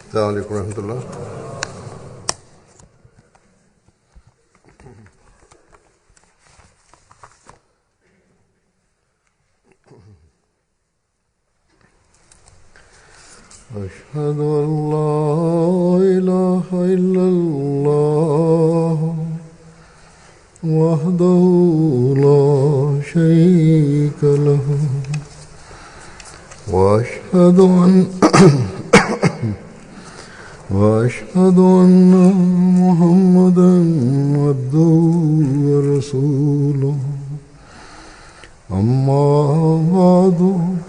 Assalamualaikum warahmatullah. أشهد أن لا إله إلا الله وحده لا شريك له وأشهد أن محمدا عبده ورسوله أما بعد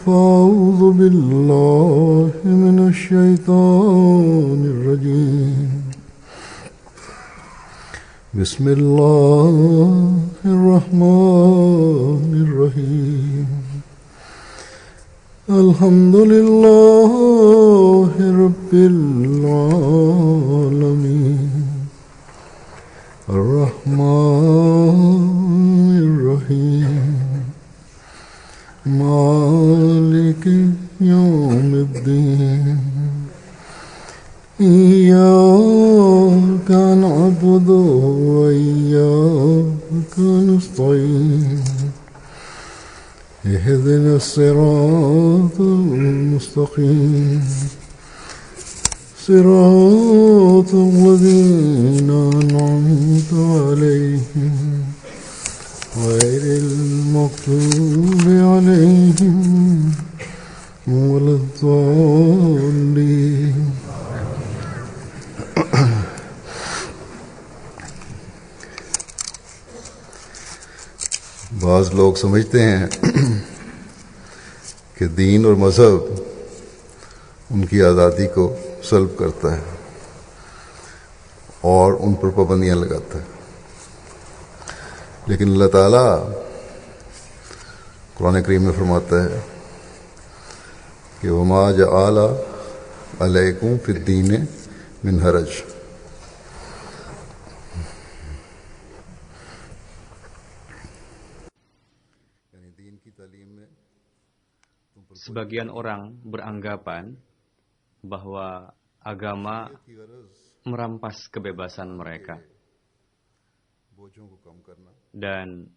فأعوذ بالله من الشيطان الرجيم بسم الله الرحمن الرحيم الحمد لله رب العالمين الرحمن الرحيم مالك يوم الدين إياك نعبد وإياك نستعين اهدنا الصراط المستقيم صراط الذين أنعمت عليهم غير المغضوب عليهم ولا الضالين. बाज़ लोग समझते हैं कि दीन और मज़हब उनकी आज़ादी को सल्ब करता है और उन पर पाबंदियां लगाता है, लेकिन अल्लाह ताला कुरान करीम में फरमाता है कि वमा जअला अलैकुम फिद्दीन मिन हरज। Sebagian orang beranggapan bahwa agama merampas kebebasan mereka dan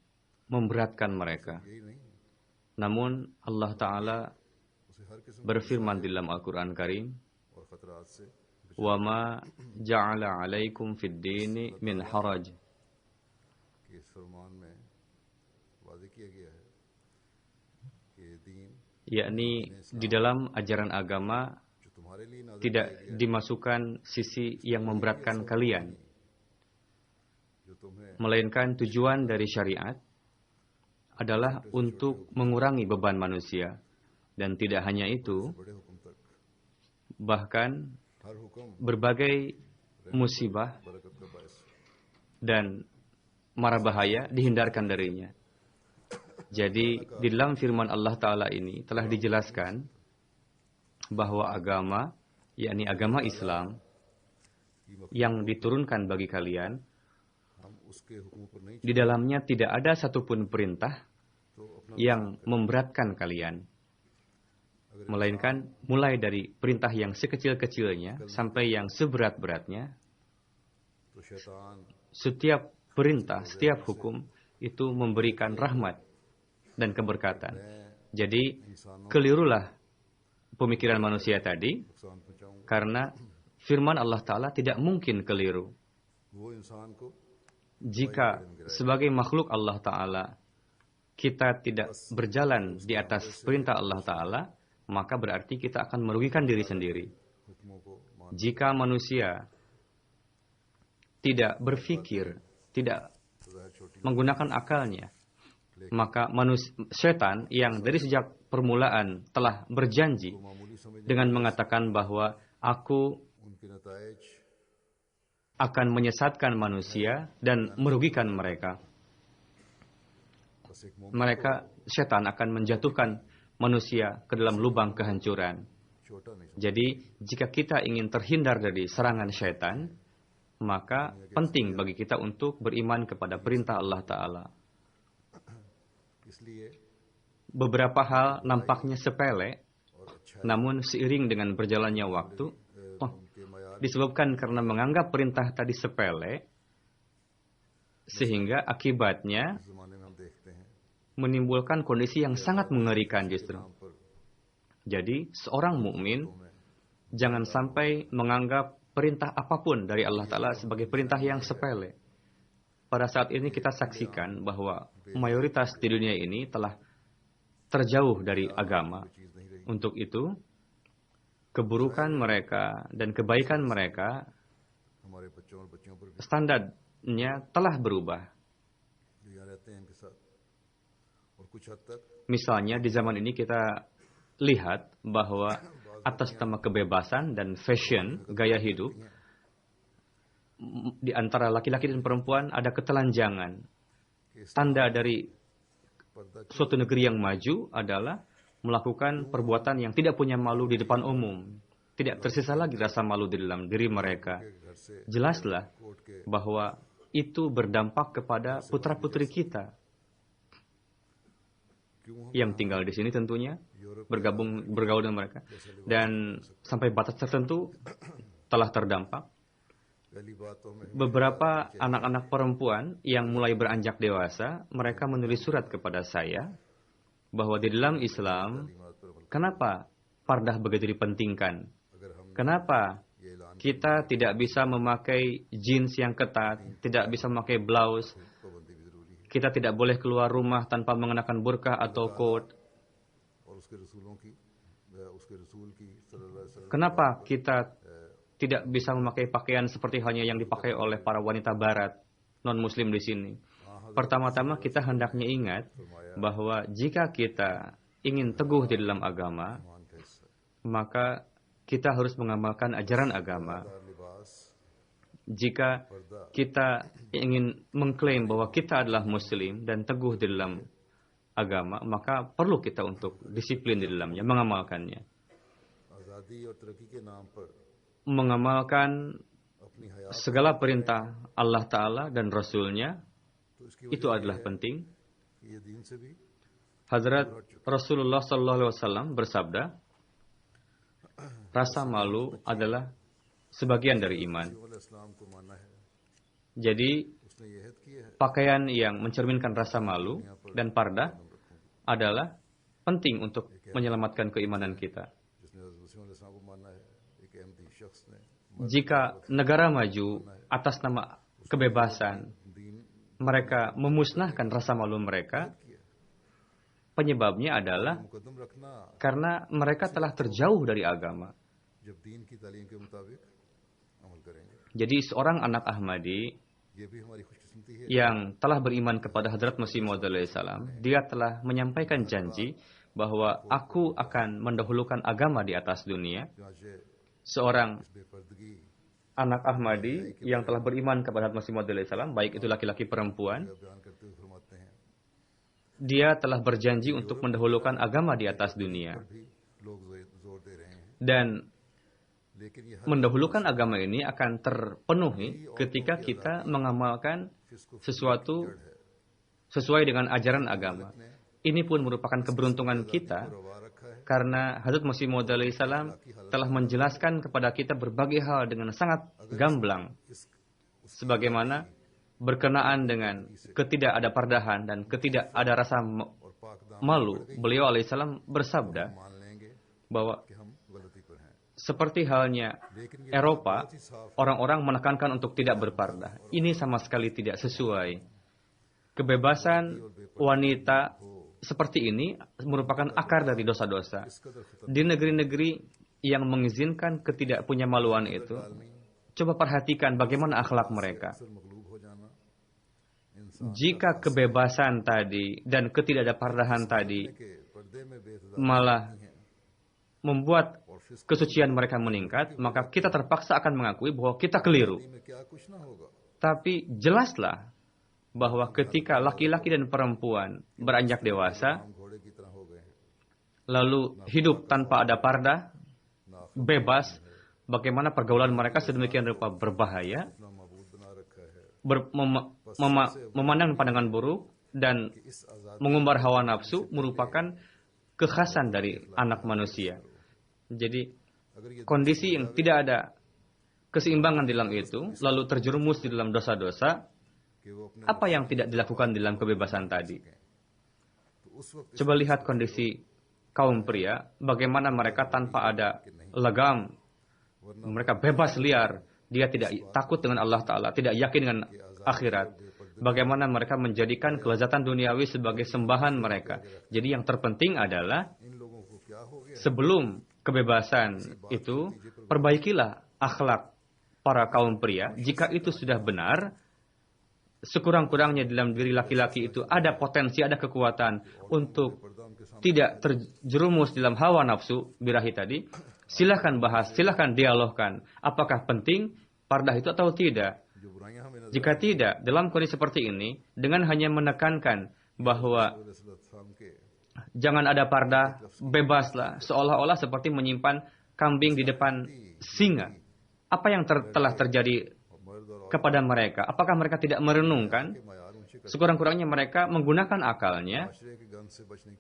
memberatkan mereka. Namun Allah Ta'ala berfirman di dalam Al-Quran Karim, وَمَا جَعَلَ عَلَيْكُمْ فِي الدِّينِ مِنْ حَرَجٍ. Yakni di dalam ajaran agama tidak dimasukkan sisi yang memberatkan kalian, melainkan tujuan dari syariat adalah untuk mengurangi beban manusia. Dan tidak hanya itu, bahkan berbagai musibah dan mara bahaya dihindarkan darinya. Jadi di dalam firman Allah Ta'ala ini telah dijelaskan bahwa agama, yakni agama Islam yang diturunkan bagi kalian, di dalamnya tidak ada satupun perintah yang memberatkan kalian, melainkan mulai dari perintah yang sekecil-kecilnya sampai yang seberat-beratnya. Setiap perintah, setiap hukum itu memberikan rahmat dan keberkatan. Jadi kelirulah pemikiran manusia tadi, karena firman Allah Ta'ala tidak mungkin keliru. Jika sebagai makhluk Allah Ta'ala kita tidak berjalan di atas perintah Allah Ta'ala, maka berarti kita akan merugikan diri sendiri. Jika manusia tidak berpikir, tidak menggunakan akalnya, maka setan yang dari sejak permulaan telah berjanji dengan mengatakan bahwa aku akan menyesatkan manusia dan merugikan mereka. Setan akan menjatuhkan manusia ke dalam lubang kehancuran. Jadi, jika kita ingin terhindar dari serangan setan, maka penting bagi kita untuk beriman kepada perintah Allah Ta'ala. Beberapa hal nampaknya sepele, namun seiring dengan berjalannya waktu, disebabkan karena menganggap perintah tadi sepele, sehingga akibatnya इस ज़माने में हम देखते हैं menimbulkan kondisi yang sangat mengerikan justru. नाम पर Jadi, seorang mukmin jangan sampai menganggap perintah apapun dari Allah Ta'ala sebagai perintah yang sepele. Pada saat ini kita saksikan bahwa mayoritas di dunia ini telah terjauh dari agama. Untuk itu, keburukan mereka dan kebaikan mereka, हमारे बच्चों और बच्चियों पर भी standarnya telah berubah. जो यहाँ रहते हैं इनके साथ और कुछ हद तक Misalnya di zaman ini kita lihat bahwa atas nama kebebasan dan fashion, gaya hidup, di antara laki-laki dan perempuan ada ketelanjangan. Tanda dari पर्दा suatu negeri yang maju adalah melakukan perbuatan yang tidak punya malu di depan umum. Tidak tersisa lagi rasa malu di dalam diri mereka. घर से Jelaslah coat के bahwa itu berdampak kepada putra-putri kita क्यों हम yang tinggal di sini tentunya, bergaul dengan mereka, dan sampai batas tertentu telah terdampak. पहली बात तो हमें Beberapa anak-anak perempuan yang mulai beranjak dewasa, mereka menulis surat kepada saya bahwa di dalam Islam, बात पर अमल kenapa pardah begitu dipentingkan? अगर हम Kenapa ये ऐलान kita tidak bisa memakai jeans yang ketat, tidak bisa memakai blouse, पाबंदी भी जरूरी है kita tidak boleh keluar rumah tanpa mengenakan burkah atau coat? और उसके रसूलों की उसके रसूल की सल्लल्लाहु अलैहि वसल्लम Kenapa kita tidak bisa memakai pakaian seperti halnya yang dipakai oleh para wanita barat, non-muslim di sini? Pertama-tama kita hendaknya ingat bahwa jika kita ingin teguh di dalam agama, मान का हिस्सा maka kita harus mengamalkan ajaran agama. दार लिबास Jika kita ingin mengklaim bahwa kita adalah muslim dan teguh di dalam agama, maka perlu kita untuk disiplin di dalamnya, mengamalkannya. आज़ादी और तरक्की के नाम पर Mengamalkan अपनी हयात segala perintah Allah Ta'ala dan Rasulnya, तो इसकी itu adalah penting. कि ये दीन से भी Hazrat Rasulullah SAW bersabda, rasa malu adalah sebagian dari iman. वाले इस्लाम को माना है Jadi, उसने ये हद किया है pakaian yang mencerminkan rasa malu dan pardah adalah penting untuk menyelamatkan keimanan kita. जिसने हज़रत मसीह अलैहिस्सलाम को माना है एक अहमदी शख्स ने Jika negara maju atas nama kebebasan, दीन mereka memusnahkan rasa malu mereka, penyebabnya adalah मुकदम रखना karena mereka telah terjauh dari agama. जब दीन की तालीम के मुताबिक अमल करेंगे Jadi seorang anak Ahmadi ये भी हमारी खुशकिस्मती है yang telah beriman kepada Hadrat Masih Maud alaihissalam, dia telah menyampaikan janji bahwa aku akan mendahulukan agama di atas dunia. चुनांचे Seorang बेपर्दगी anak Ahmadi yang telah beriman kepada Hadrat Masih Maud alaihissalam, baik itu laki-laki perempuan, का बयान करते हुए फरमाते हैं dia telah berjanji untuk mendahulukan agama di atas dunia. भी लोग जोर दे रहे हैं Dan लेकिन ये हर mendahulukan agama ini akan terpenuhi ketika kita mengamalkan sesuatu sesuai dengan ajaran agama. Ini pun merupakan keberuntungan kita रवा रखा है karena Hazrat Masih Maud alaihissalam telah menjelaskan kepada kita berbagai hal dengan sangat gamblang. Sebagaimana berkenaan dengan ketidakadapardahan dan ketidak ada rasa और पाक दाम malu, beliau alaihissalam bersabda मान लेंगे bahwa कि हम गलती पर हैं seperti halnya लेकिन ये Eropa, बहुत ही साफ orang-orang menekankan untuk tidak berpardah. Ini sama sekali tidak sesuai. Kebebasan wanita seperti ini merupakan akar dari dosa-dosa. इस कदर खतर Di negeri-negeri yang mengizinkan ketidakpunyamaluan itu, coba perhatikan bagaimana akhlak mereka. अक्सर मगलूब हो जाना इंसान Jika kebebasan tadi dan ketidakpardahan tadi के पर्दे में बेतजा malah membuat kesucian mereka meningkat, maka kita terpaksa akan mengakui bahwa kita keliru. में क्या कुछ ना होगा Tapi jelaslah bahwa ketika laki-laki dan perempuan beranjak dewasa, हम घोड़े की तरह हो गए हैं lalu hidup tanpa ada pardah, bebas, bagaimana pergaulan mereka sedemikian rupa berbahaya, अपना मबूद बना रखा है memandang pandangan buruk, dan इस आजाद mengumbar hawa nafsu merupakan kekhasan dari anak manusia. Jadi अगर ये kondisi yang tidak ada keseimbangan di dalam itu, lalu terjerumus di dalam dosa-dosa, apa yang tidak dilakukan di dalam kebebasan tadi? Coba lihat kondisi kaum pria, bagaimana mereka tanpa ada legam, mereka bebas liar, dia tidak takut dengan Allah Ta'ala, tidak yakin dengan akhirat. Bagaimana mereka menjadikan kelezatan duniawi sebagai sembahan mereka. Jadi yang terpenting adalah sebelum kebebasan itu, perbaikilah akhlak para kaum pria. Jika itu sudah benar, sekurang-kurangnya dalam diri laki-laki itu ada potensi, ada kekuatan untuk tidak terjerumus dalam hawa nafsu birahi tadi. Silahkan bahas, silahkan dialogkan. Apakah penting pardah itu atau tidak? Jika tidak, dalam kondisi seperti ini, dengan hanya menekankan bahwa jangan ada pardah, bebaslah, seolah-olah seperti menyimpan kambing di depan singa. Apa yang telah terjadi kepada mereka? Apakah mereka tidak merenungkan? Sekurang-kurangnya mereka menggunakan akalnya.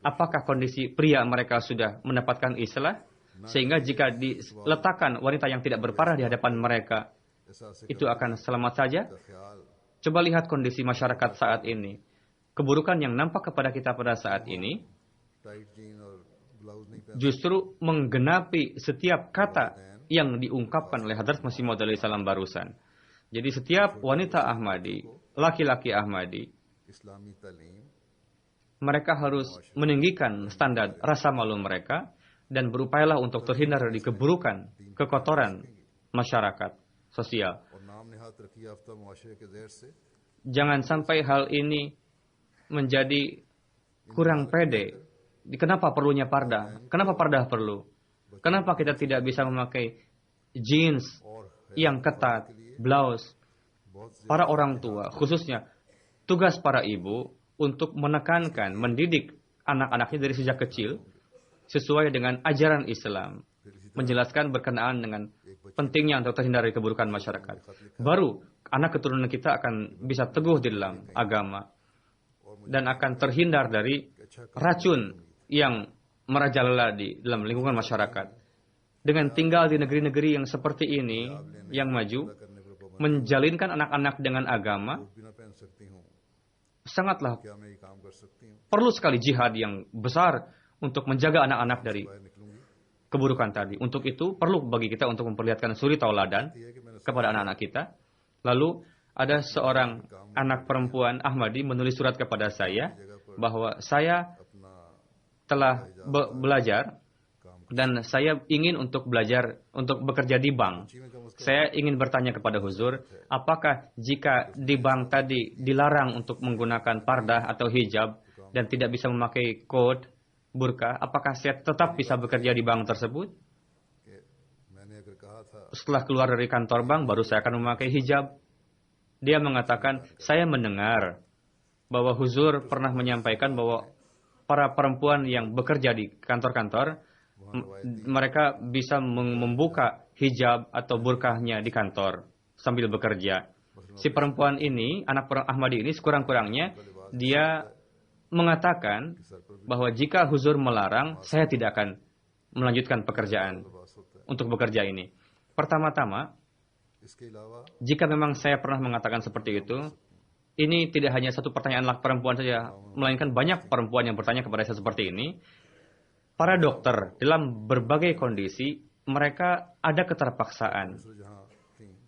Apakah kondisi pria mereka sudah mendapatkan islah? Sehingga jika diletakkan wanita yang tidak berparah di hadapan mereka, itu akan selamat saja. Coba lihat kondisi masyarakat saat ini. Keburukan yang nampak kepada kita pada saat ini justru menggenapi setiap kata yang diungkapkan oleh Hadrat Masih Maud alaihi salam barusan. Jadi setiap wanita Ahmadi, laki-laki Ahmadi, mereka harus meninggikan standar rasa malu mereka dan berupayalah untuk terhindar dari keburukan, kekotoran masyarakat sosial. Jangan sampai hal ini menjadi kurang pede. Kenapa perlunya pardah? Kenapa pardah perlu? Kenapa kita tidak bisa memakai jeans yang ketat, blouse? Para orang tua, khususnya tugas para ibu untuk menekankan, mendidik anak-anaknya dari sejak kecil sesuai dengan ajaran Islam, menjelaskan berkenaan dengan pentingnya untuk terhindar dari keburukan masyarakat. Baru anak keturunan kita akan bisa teguh di dalam agama dan akan terhindar dari racun yang merajalela di dalam lingkungan masyarakat. Dengan tinggal di negeri-negeri yang seperti ini, yang maju, menjalinkan anak-anak dengan agama, sangatlah perlu sekali jihad yang besar untuk menjaga anak-anak dari keburukan tadi. Untuk itu, perlu bagi kita untuk memperlihatkan suri tauladan kepada anak-anak kita. Lalu, ada seorang anak perempuan Ahmadi menulis surat kepada saya bahwa saya telah belajar dan saya ingin untuk belajar untuk bekerja di bank. Saya ingin bertanya kepada Huzur, apakah jika di bank tadi dilarang untuk menggunakan pardah atau hijab dan tidak bisa memakai coat, burka, apakah saya tetap bisa bekerja di bank tersebut? Setelah keluar dari kantor bank, baru saya akan memakai hijab. Dia mengatakan, saya mendengar bahwa Huzur pernah menyampaikan bahwa para perempuan yang bekerja di kantor-kantor, mereka bisa membuka hijab atau burkahnya di kantor sambil bekerja. Si perempuan ini, anak Ahmadi ini sekurang-kurangnya, dia mengatakan bahwa jika Huzur melarang, saya tidak akan melanjutkan pekerjaan untuk bekerja ini. Pertama-tama, jika memang saya pernah mengatakan seperti itu, ini tidak hanya satu pertanyaan laki perempuan saja, melainkan banyak perempuan yang bertanya kepada saya seperti ini. Para dokter dalam berbagai kondisi, mereka ada keterpaksaan.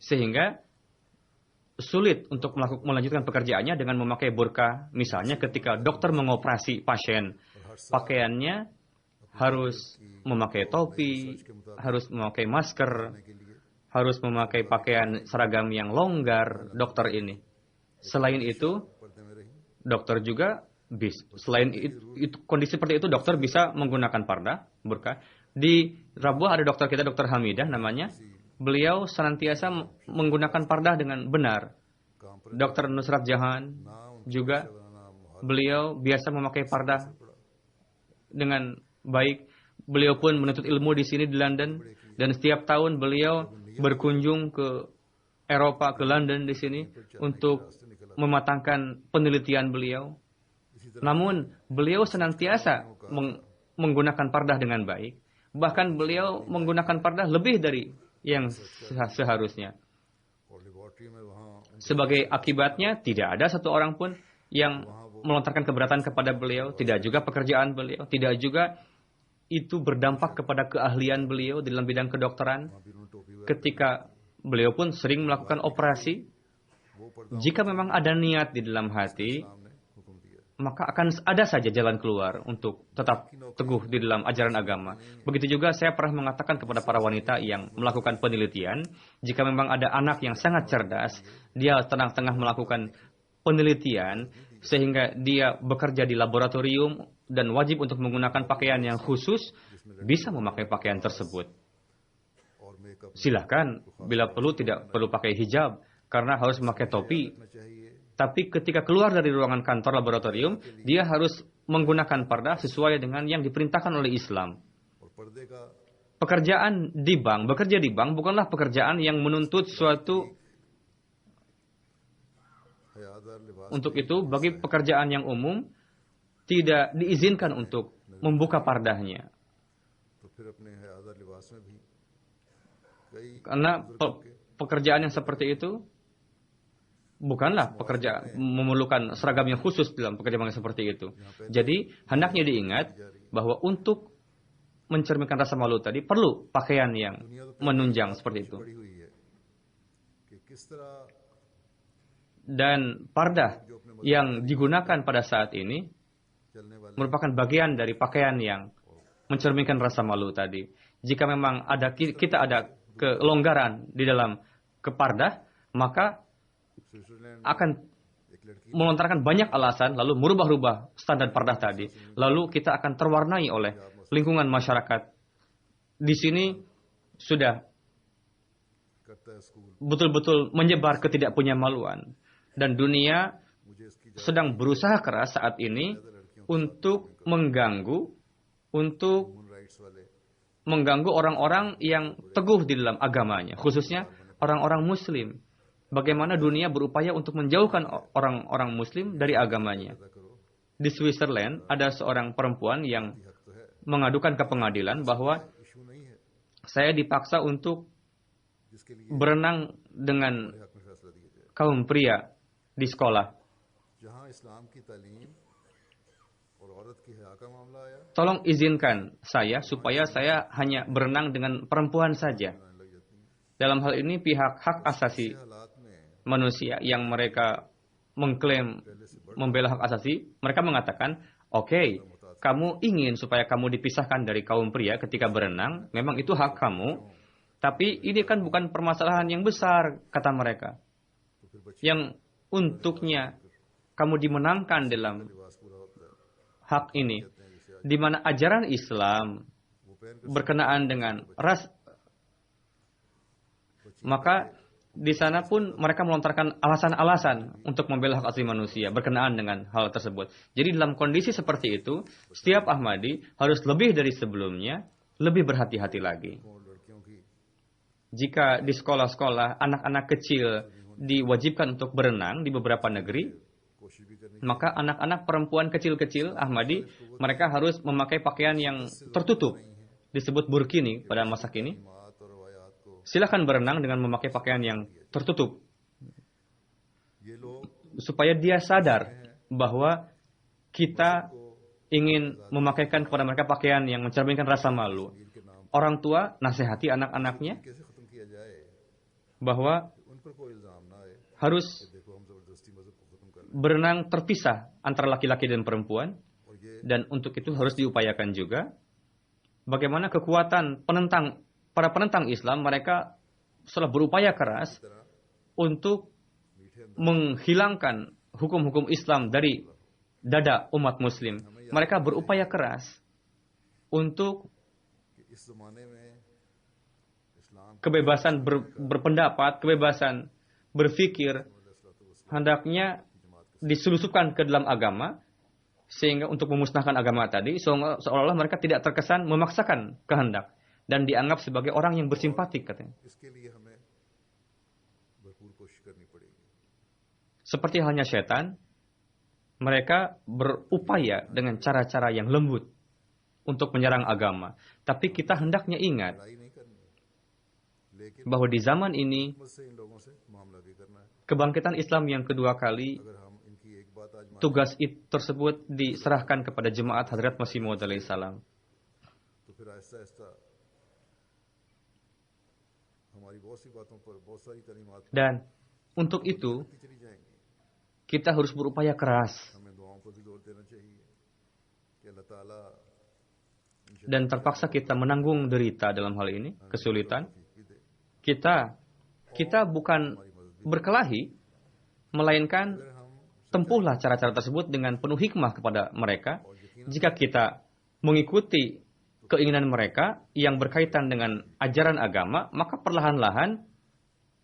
Sehingga sulit untuk melanjutkan pekerjaannya dengan memakai burka. Misalnya ketika dokter mengoperasi pasien, pakaiannya harus memakai topi, harus memakai masker, harus memakai pakaian seragam yang longgar, dokter ini. Selain itu, dokter juga selain itu, kondisi seperti itu, dokter bisa menggunakan pardah, burka. Di Rabuah ada dokter kita, Dokter Hamidah namanya. Beliau senantiasa menggunakan pardah dengan benar. Dokter Nusrat Jahan juga, beliau biasa memakai pardah dengan baik. Beliau pun menuntut ilmu di sini di London, dan setiap tahun beliau berkunjung ke Eropa, ke London di sini untuk mematangkan penelitian beliau. Namun beliau senantiasa menggunakan pardah dengan baik. Bahkan beliau menggunakan pardah lebih dari yang seharusnya. और लेबोरेटरी में वहाँ Sebagai akibatnya, tidak ada satu orang pun yang melontarkan keberatan kepada beliau, tidak juga pekerjaan beliau, tidak juga itu berdampak kepada keahlian beliau di dalam bidang kedokteran. भी उन्होंने टोपी Ketika beliau pun sering melakukan operasi, वो पर्दा jika memang ada niat di dalam hati, हमने हुक्म दिया maka akan ada saja jalan keluar untuk tetap teguh di dalam ajaran agama. Begitu juga saya pernah mengatakan kepada para wanita yang melakukan penelitian, jika memang ada anak yang sangat cerdas, dia tengah melakukan penelitian, sehingga dia bekerja di laboratorium dan wajib untuk menggunakan pakaian yang khusus, bisa memakai pakaian tersebut. और makeup Silahkan, bila perlu tidak perlu pakai hijab, karena harus memakai topi. करना चाहिए Tapi ketika keluar dari ruangan kantor laboratorium, dia harus menggunakan parda sesuai dengan yang diperintahkan oleh Islam. और पर्दे का Pekerjaan di bank, bekerja di bank bukanlah pekerjaan yang menuntut suatu. हयादार लिबास Untuk itu, bagi pekerjaan yang umum, tidak diizinkan untuk membuka pardahnya. तो फिर अपने हयादार लिबास में भी कई Karena pekerjaan yang seperti itu bukanlah pekerjaan memerlukan seragam yang khusus dalam pekerjaan yang seperti itu. Jadi, hendaknya diingat bahwa untuk mencerminkan rasa malu tadi perlu pakaian yang menunjang seperti itu. पड़ी हुई है कि किस तरह Dan pardah yang digunakan pada saat ini चलने वाले merupakan bagian dari pakaian yang mencerminkan rasa malu tadi. Jika memang kita ada kelonggaran di dalam kepardah, maka Switzerland akan एक लड़की melontarkan banyak alasan, lalu merubah-rubah standar pardah tadi. Lalu kita akan terwarnai oleh lingkungan masyarakat. Di sini sudah करता है school betul-betul menyebar ketidakpunyamaluan. Dan dunia मुझे इसकी sedang berusaha keras saat ini untuk mengganggu human rights वाले mengganggu orang-orang yang teguh di dalam agamanya, khususnya orang-orang muslim. Bagaimana dunia berupaya untuk menjauhkan orang-orang muslim dari agamanya. पैदा करो Di Switzerland ada seorang perempuan yang हक तो है mengadukan ke pengadilan bahwa issue नहीं है saya dipaksa untuk जिसके लिए berenang dengan हक में फैसला दिया जाए kaum pria di sekolah. जहां इस्लाम की तालीम और औरत की हया का मामला आया Tolong izinkan saya supaya saya hanya berenang dengan perempuan saja. आने लग जाती है Dalam hal ini pihak hak asasi हालात में manusia yang mereka mengklaim membela hak asasi, mereka mengatakan, oke, kamu ingin supaya kamu dipisahkan dari kaum pria ketika berenang, memang itu hak kamu, tapi ini kan bukan permasalahan yang besar, kata mereka. तो फिर बच्चे Yang untuknya kamu dimenangkan dalam लिबास पूरा होता है hak ini, कहते हैं जिसे आज di mana ajaran Islam वो पहन कर berkenaan dengan ras, maka di sana pun mereka melontarkan alasan-alasan untuk membela hak asasi manusia berkenaan dengan hal tersebut. Jadi dalam kondisi seperti itu, setiap Ahmadi harus lebih dari sebelumnya, lebih berhati-hati lagi. और लड़कियों की Jika di sekolah-sekolah anak-anak kecil diwajibkan untuk berenang di beberapa negeri, कोशिश भी करनी maka anak-anak perempuan kecil-kecil Ahmadi mereka harus memakai pakaian yang tertutup, disebut burkini pada masa kini. मात और रवायात को Silakan berenang dengan memakai pakaian yang tertutup ये लोग supaya dia sadar bahwa kita ingin memakaikan kepada mereka pakaian yang mencerminkan rasa malu. के नाम Orang tua nasihati anak-anaknya कैसे खत्म किया जाए bahwa उन पर कोई इल्जाम ना आए harus देखो हम जबरदस्ती मजहब को खत्म कर रहे berenang terpisah antara laki-laki dan perempuan, हैं और ये dan untuk itu harus diupayakan juga bagaimana kekuatan para penentang Islam, mereka setelah berupaya keras तरह untuk मीठे अंदर menghilangkan hukum-hukum Islam dari dada umat muslim. Mereka berupaya keras untuk कि इस जमाने में इस्लाम kebebasan berpendapat, kebebasan berpikir hendaknya diselusupkan ke dalam agama, sehingga untuk memusnahkan agama tadi seolah-olah mereka tidak terkesan memaksakan kehendak dan dianggap sebagai orang yang bersimpatik, katanya. इसके लिए हमें भरपूर कोशिश करनी पड़ेगी Seperti halnya setan, mereka berupaya dengan cara-cara yang lembut untuk menyerang agama. Tapi kita hendaknya ingat लड़ाई नहीं करनी लेकिन bahwa di zaman ini हिम्मत से इन लोगों से मामला भी करना है। kebangkitan Islam yang kedua kali, अगर हम इनकी एक बात आज माने tugas tersebut diserahkan kepada jemaat Hadrat Masih Maud alaihissalam. तो फिर आहिस्ता आहिस्ता हमारी बहुत सी बातों पर बहुत सारी तालीमात Dan untuk itu की चली जाएंगी। kita harus berupaya keras हमें दुआओं पर भी जोर देना चाहिए कि अल्लाह ताला dan terpaksa kita menanggung derita dalam hal ini, kesulitan. भी दे। Kita bukan berkelahi, melainkan अगर हम tempuhlah cara-cara tersebut dengan penuh hikmah kepada mereka. Jika kita mengikuti keinginan mereka yang berkaitan dengan ajaran agama, maka perlahan-lahan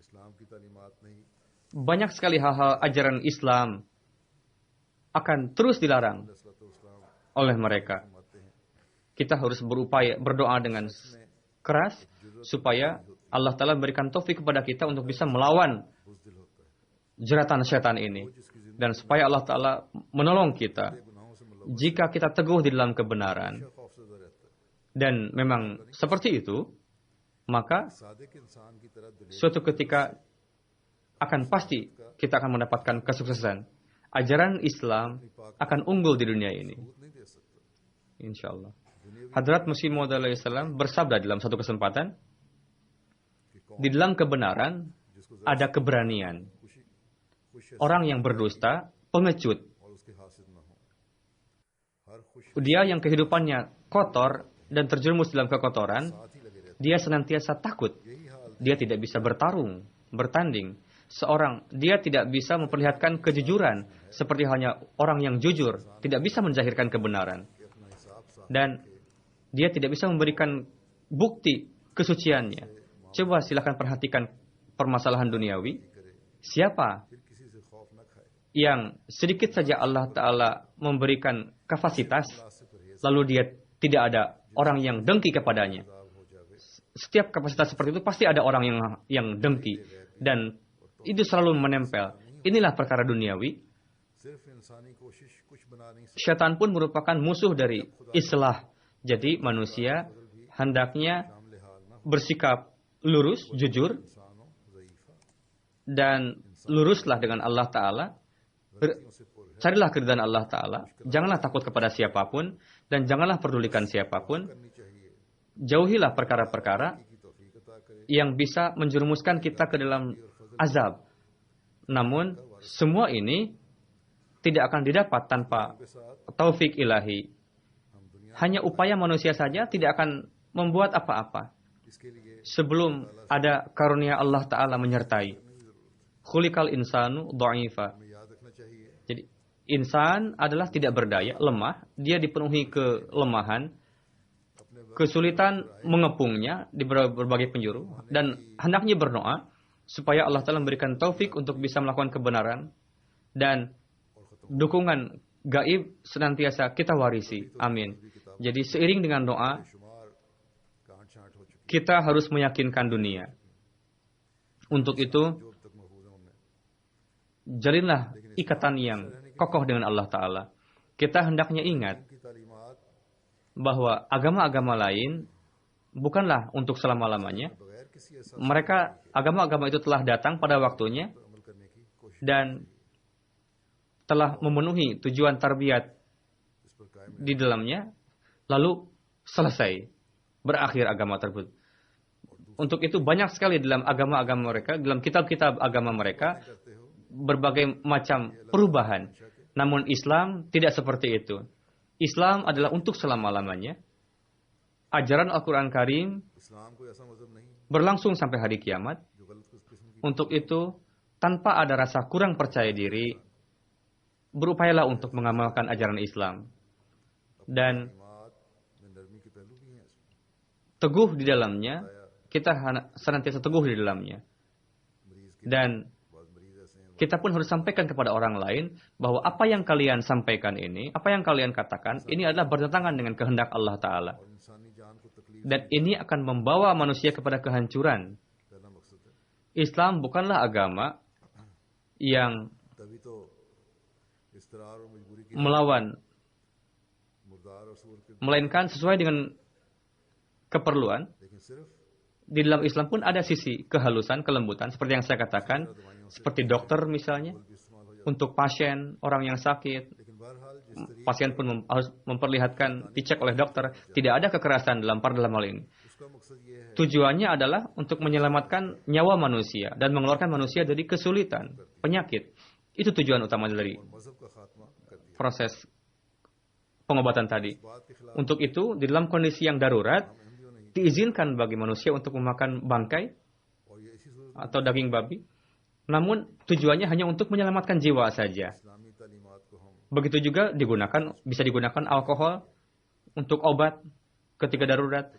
इस्लाम की तालीमात नहीं banyak sekali hal-hal ajaran Islam akan terus dilarang इस्लाम oleh mereka. फरमाते हैं Kita harus berdoa dengan keras supaya Allah Ta'ala memberikan taufik kepada kita untuk bisa melawan बुज़दिल होता है jeratan setan ini. Dan supaya Allah Ta'ala menolong kita गुनाहों से मतलब jika kita teguh di dalam kebenaran. खौफज़दा रहता है। Dan memang seperti itu, maka Sadiq इंसान की तरह दिल suatu ketika akan pasti kita akan mendapatkan kesuksesan. Ajaran Islam akan unggul di dunia ini. नहीं दे सकता। Insya Allah. Hadrat Masih Maud alaihissalam bersabda dalam satu kesempatan, di dalam kebenaran ada keberanian. खुशी खुश Orang yang berdusta, pengecut. और उसके हासिल न हो। हर खुश Dia yang kehidupannya kotor dan terjerumus dalam kekotoran, साथ ही लगे रहते dia senantiasa takut. यही हाल Dia tidak bisa bertarung, bertanding. Dia tidak bisa memperlihatkan kejujuran seperti hanya orang yang jujur, tidak bisa menzahirkan kebenaran. कि अपना हिसाब साफ Dan dia tidak bisa memberikan bukti kesuciannya. Coba silakan perhatikan permasalahan duniawi. करे Siapa फिर किसी से खौफ न खाए yang sedikit saja Allah Ta'ala memberikan kapasitas, से परहेज lalu dia tidak ada orang yang dengki kepadanya. हो जावे Setiap kapasitas seperti itu pasti ada orang yang dengki. Dan itu selalu menempel. Inilah perkara duniawi. सिर्फ इंसानी कोशिश कुछ बना नहीं सकती। Syaitan pun merupakan musuh dari islah. Jadi manusia hendaknya शामिल हाल न bersikap lurus, jujur, इंसानों ज़ईफ़ा dan luruslah dengan Allah Ta'ala. से पुर है Carilah keridhaan Allah Ta'ala. Janganlah takut kepada siapapun. Dan janganlah pedulikan siapapun. करनी चाहिए Jauhilah perkara-perkara की तौफीक अता करे yang bisa menjerumuskan kita ke dalam azab. Namun, semua ini tidak akan didapat tanpa के साथ taufik ilahi. हम दुनिया Hanya upaya manusia saja tidak akan membuat apa-apa. इसके लिए Sebelum ada karunia Allah Ta'ala menyertai. Khuliqal insanu dha'ifa. हमें याद रखना चाहिए Jadi, insan adalah tidak berdaya, lemah. Dia dipenuhi kelemahan, kesulitan mengepungnya di berbagai penjuru. Dan hendaknya berdoa supaya Allah Ta'ala memberikan taufik untuk bisa melakukan kebenaran. Dan dukungan gaib senantiasa kita warisi. Amin. Jadi seiring dengan doa, शुमार कांट छांट हो चुकी kita harus meyakinkan dunia. Untuk itu, जो अब तक महफूज है उनमें jalinlah ikatan yang kokoh dengan Allah Ta'ala. Kita hendaknya ingat की तालीमात bahwa agama-agama lain bukanlah untuk selama-lamanya. बगैर किसी ऐसा Mereka, agama-agama itu telah datang pada waktunya पर अमल करने की कोशिश dan telah memenuhi tujuan tarbiyat इस पर कायम di dalamnya, lalu selesai, berakhir agama tersebut. Untuk itu banyak sekali dalam agama-agama mereka, dalam kitab-kitab agama mereka, करते हो berbagai macam perubahan. Namun Islam tidak seperti itu. Islam adalah untuk selama-lamanya. Ajaran Al-Quran Karim इस्लाम कोई ऐसा मजहब नहीं berlangsung sampai hari kiamat. जो गलत किस्म की Untuk itu, tanpa ada rasa kurang percaya diri, berupayalah untuk mengamalkan ajaran Islam. Dan तालीमात में नरमी के पहलू भी हैं इसमें teguh di dalamnya, kita senantiasa teguh di dalamnya. मरीज की Dan बाद मरीज ऐसे हैं kita pun harus sampaikan kepada orang lain bahwa apa yang kalian sampaikan ini, apa yang kalian katakan, ini adalah bertentangan dengan kehendak Allah Ta'ala. और इंसानी जान को तकलीफ Dan ini akan membawa manusia kepada kehancuran. पहला मकसद है Islam bukanlah agama yang तभी तो इस्तरार और मजबूरी की melawan, मुर्दार और सूर के melainkan sesuai dengan keperluan. लेकिन सिर्फ di dalam Islam pun ada sisi kehalusan, kelembutan, seperti yang saya katakan, seperti dokter misalnya, untuk pasien, orang yang sakit, pasien pun harus memperlihatkan, dicek oleh dokter, tidak ada kekerasan dalam hal ini. Tujuannya adalah untuk menyelamatkan nyawa manusia dan mengeluarkan manusia dari kesulitan, penyakit. Itu tujuan utama dari proses pengobatan tadi. Untuk itu, di dalam kondisi yang darurat, diizinkan bagi manusia untuk memakan bangkai atau daging babi. Namun, tujuannya hanya untuk menyelamatkan jiwa saja. Begitu juga bisa digunakan alkohol untuk obat ketika darurat.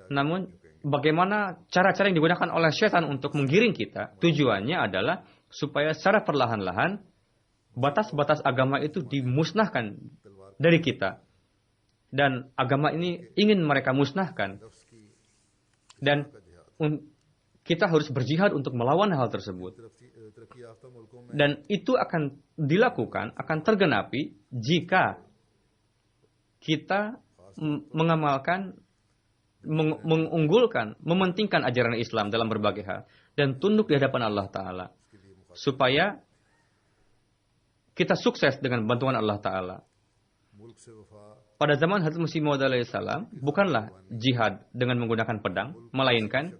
Namun, bagaimana cara-cara yang digunakan oleh syaitan untuk menggiring kita, tujuannya adalah supaya secara perlahan-lahan batas-batas agama itu dimusnahkan dari kita. Dan agama ini ingin mereka musnahkan. Dan kita harus berjihad untuk melawan hal tersebut. Dan itu akan dilakukan, akan tergenapi jika kita mengamalkan, mengunggulkan, mementingkan ajaran Islam dalam berbagai hal. Dan tunduk di hadapan Allah Ta'ala. Supaya kita sukses dengan bantuan Allah Ta'ala. Pada zaman Hazrat Masih Maud alaihissalam, bukanlah jihad dengan menggunakan pedang, melainkan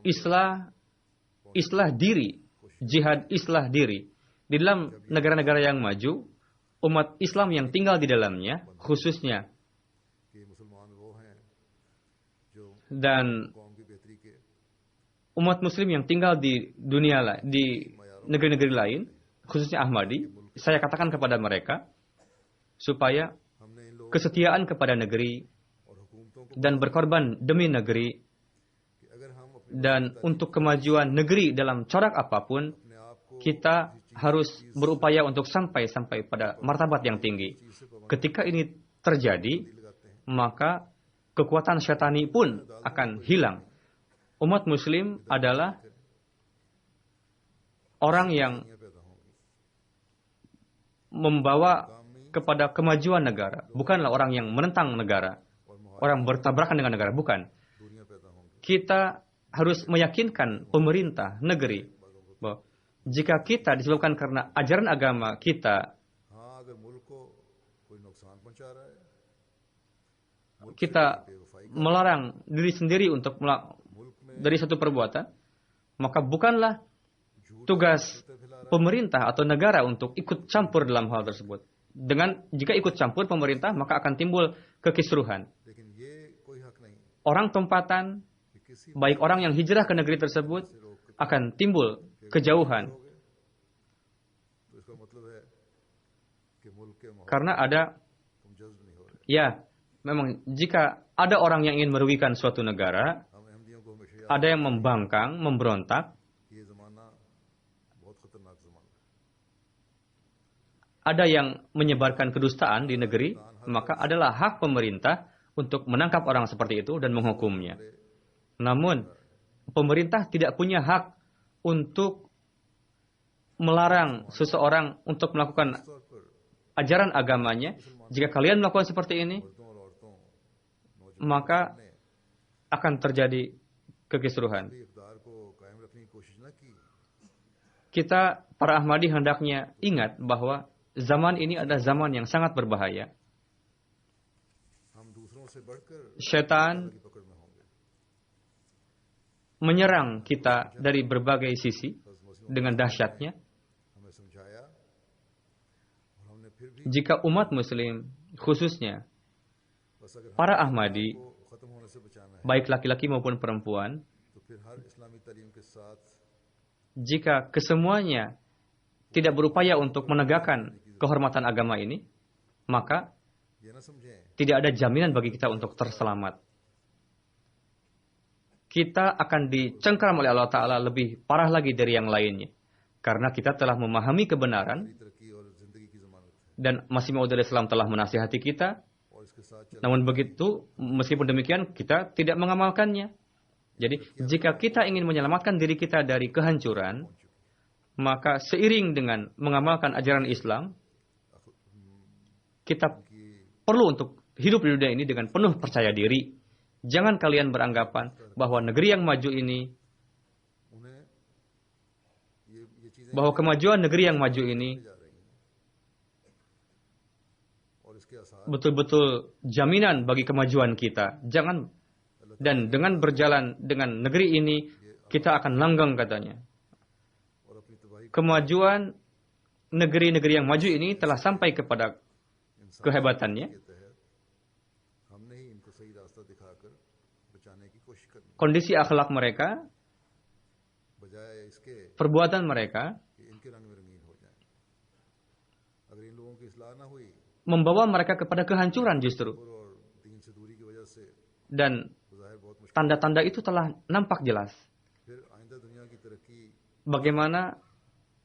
islah diri, jihad islah diri. Di dalam negara-negara yang maju, umat Islam yang tinggal di dalamnya, khususnya, dan umat Muslim yang tinggal di dunia, di negeri-negeri lain, khususnya Ahmadi, saya katakan kepada mereka, supaya kesetiaan kepada negeri dan berkorban demi negeri dan untuk kemajuan negeri dalam corak apapun, kita harus berupaya untuk sampai pada martabat yang tinggi. Ketika ini terjadi, maka kekuatan syatani pun akan hilang. Umat Muslim adalah orang yang membawa kepada kemajuan negara, bukanlah orang yang menentang negara, orang bertabrakan dengan negara, bukan. Kita harus meyakinkan pemerintah negeri bahwa jika kita disebabkan karena ajaran agama kita melarang diri sendiri untuk dari satu perbuatan, maka bukanlah tugas pemerintah atau negara untuk ikut campur dalam hal tersebut. Jika ikut campur pemerintah, maka akan timbul kekisruhan. Orang tempatan, baik orang yang hijrah ke negeri tersebut, akan timbul kejauhan. Karena memang jika ada orang yang ingin merugikan suatu negara, ada yang membangkang, memberontak, ada yang menyebarkan kedustaan di negeri, maka adalah hak pemerintah untuk menangkap orang seperti itu dan menghukumnya. Namun, pemerintah tidak punya hak untuk melarang seseorang untuk melakukan ajaran agamanya. Jika kalian melakukan seperti ini, maka akan terjadi kekisruhan. Kita, para Ahmadi, hendaknya ingat bahwa zaman ini adalah zaman yang sangat berbahaya. Syaitan menyerang kita dari berbagai sisi dengan dahsyatnya. Jika umat Muslim, khususnya para Ahmadi, baik laki-laki maupun perempuan, jika kesemuanya tidak berupaya untuk menegakkan kehormatan agama ini, maka tidak ada jaminan bagi kita untuk terselamat. Kita akan dicengkram oleh Allah Ta'ala lebih parah lagi dari yang lainnya. Karena kita telah memahami kebenaran, dan Masih Maud Islam telah menasihati kita. Namun begitu, meskipun demikian, kita tidak mengamalkannya. Jadi, jika kita ingin menyelamatkan diri kita dari kehancuran, maka seiring dengan mengamalkan ajaran Islam, kita perlu untuk hidup di dunia ini dengan penuh percaya diri Jangan kalian beranggapan bahwa negeri yang maju ini, bahwa kemajuan negeri yang maju ini betul-betul jaminan bagi kemajuan kita. Jangan, dan dengan berjalan dengan negeri ini kita akan langgeng katanya. Kemajuan negeri-negeri yang maju ini telah sampai kepada kehebatannya. Kondisi akhlak mereka, perbuatan mereka membawa mereka kepada kehancuran justru. Dan tanda-tanda itu telah nampak jelas. Bagaimana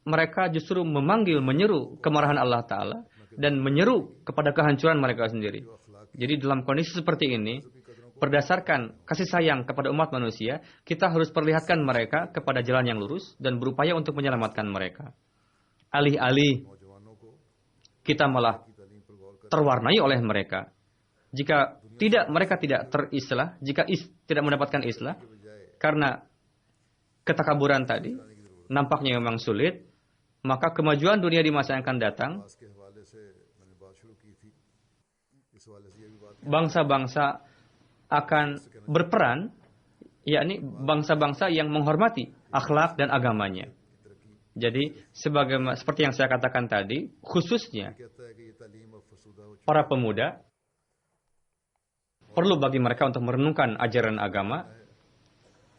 mereka justru memanggil, menyeru kemarahan Allah Ta'ala dan menyeru kepada kehancuran mereka sendiri. Jadi dalam kondisi seperti ini, berdasarkan kasih sayang kepada umat manusia, kita harus perlihatkan mereka kepada jalan yang lurus dan berupaya untuk menyelamatkan mereka. Alih-alih kita malah terwarnai oleh mereka. Jika tidak, mereka tidak terislah, jika tidak mendapatkan islah, karena ketakaburan tadi, nampaknya memang sulit, maka kemajuan dunia di masa yang akan datang, bangsa-bangsa akan berperan, yakni bangsa-bangsa yang menghormati akhlak dan agamanya. Jadi, seperti yang saya katakan tadi, khususnya para pemuda, perlu bagi mereka untuk merenungkan ajaran agama.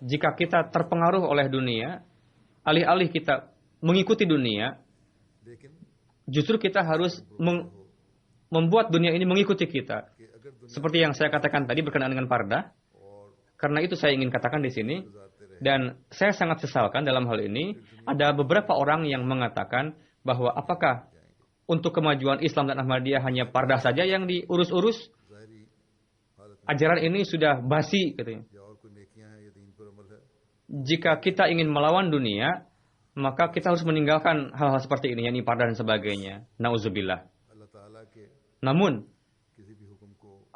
Jika kita terpengaruh oleh dunia, alih-alih kita mengikuti dunia, justru kita harus membuat dunia ini mengikuti kita. Seperti yang saya katakan tadi berkenaan dengan pardah. Karena itu saya ingin katakan di sini, dan saya sangat sesalkan dalam hal ini, ada beberapa orang yang mengatakan bahwa apakah untuk kemajuan Islam dan Ahmadiyah hanya pardah saja yang diurus-urus? Ajaran ini sudah basi, katanya. Jika kita ingin melawan dunia, maka kita harus meninggalkan hal-hal seperti ini, yakni pardah dan sebagainya. Nauzubillah. Namun,